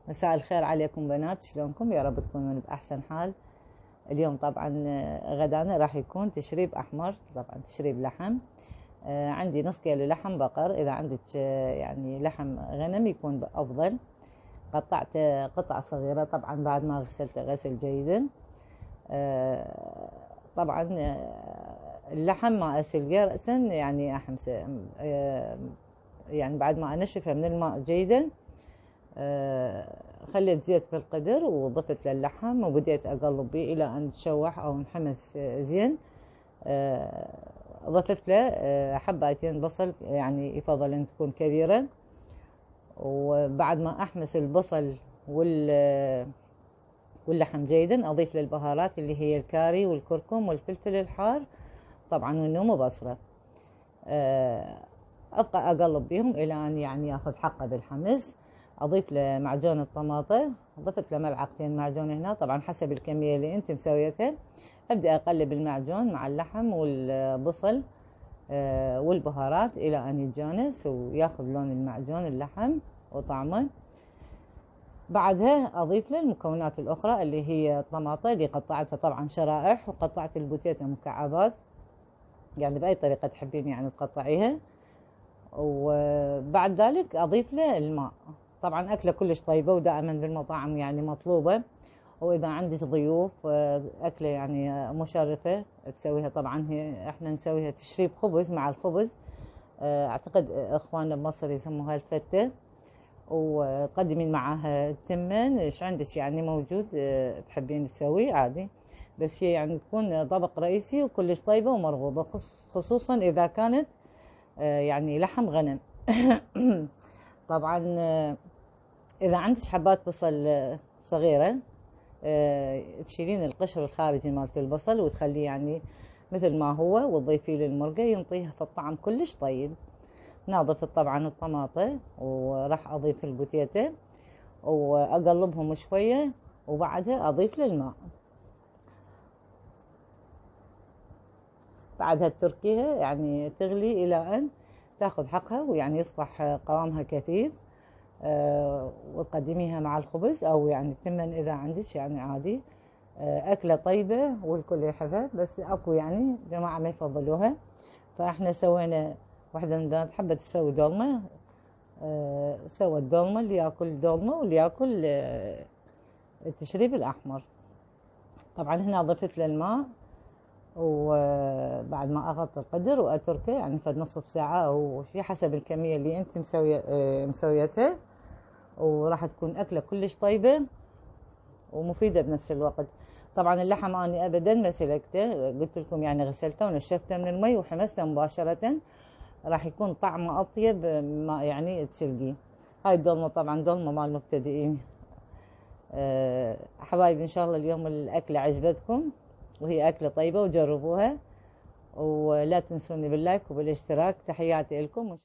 مساء الخير عليكم بنات، شلونكم؟ يا رب تكونون بأحسن حال. اليوم طبعا غدانا راح يكون تشريب أحمر، طبعا تشريب لحم. عندي نص كيلو لحم بقر، إذا عندك يعني لحم غنم يكون أفضل. قطعت قطع صغيرة طبعا بعد ما غسلته غسل جيدا. طبعا اللحم ما أسلقه رأسا، يعني أحمسه يعني بعد ما أنشفه من الماء جيدا. خليت زيت في القدر وضفت للحم وبديت أقلب به إلى أن تشوح أو انحمس زين. ضفت له حبتين بصل، يعني يفضل أن تكون كبيرة. وبعد ما أحمس البصل واللحم جيدا أضيف للبهارات اللي هي الكاري والكركم والفلفل الحار طبعا والنوم وبصرة. أبقى أقلب بهم إلى أن يعني ياخذ حقه بالحمس. أضيف له معجون الطماطة، ضفت له ملعقتين معجون هنا طبعا حسب الكمية اللي أنت مسويتها. أبدأ أقلب المعجون مع اللحم والبصل والبهارات إلى أن يتجانس وياخذ لون المعجون اللحم وطعمه. بعدها أضيف له المكونات الأخرى اللي هي الطماطة اللي قطعتها طبعا شرائح، وقطعت البوتيتا مكعبات، يعني بأي طريقة تحبين يعني تقطعيها. وبعد ذلك أضيف له الماء. طبعا أكلة كلش طيبة ودائما بالمطاعم يعني مطلوبة، وإذا عندك ضيوف أكلة يعني مشرفة تسويها. طبعا احنا نسويها تشريب خبز مع الخبز. أعتقد إخواننا بمصر يسموها الفتة، وقدمين معها التمن، إيش عندك يعني موجود تحبين تسويه عادي، بس هي يعني تكون طبق رئيسي وكلش طيبة ومرغوبة، خصوصا إذا كانت يعني لحم غنم. طبعا إذا عندك حبات بصل صغيرة تشيلين القشر الخارجي مالت البصل وتخليه يعني مثل ما هو، وتضيفيه للمرقة ينطيها في الطعم كلش طيب. ناضفت طبعا الطماطة وراح أضيف البوتيتا وأقلبهم شوية، وبعدها أضيف للماء. بعدها تتركيها يعني تغلي إلى أن تاخذ حقها ويعني يصبح قوامها كثيف. وتقدميها مع الخبز أو يعني تمن إذا عندك يعني عادي. أكلة طيبة والكل يحبها، بس أكو يعني جماعة ما يفضلوها. فإحنا سوينا واحدة من البنات حبت تسوي دولمة، سوت دولمة، اللي ياكل دولمة واللي ياكل التشريب الأحمر. طبعا هنا ضفت له الماء، وبعد ما أغطي القدر وأتركه يعني فد نصف ساعة أو شي حسب الكمية اللي أنت مسويتها. وراح تكون أكلة كلش طيبة ومفيدة بنفس الوقت. طبعا اللحم أنا أبدا ما سلقته، قلت لكم يعني غسلته ونشفته من المي وحمسته مباشرة، راح يكون طعمه أطيب ما يعني تسلقيه. هاي الدولمة طبعا دولمة مال مبتدئين. حبايبي إن شاء الله اليوم الأكلة عجبتكم، وهي أكلة طيبة وجربوها، ولا تنسوني باللايك وبالاشتراك. تحياتي لكم.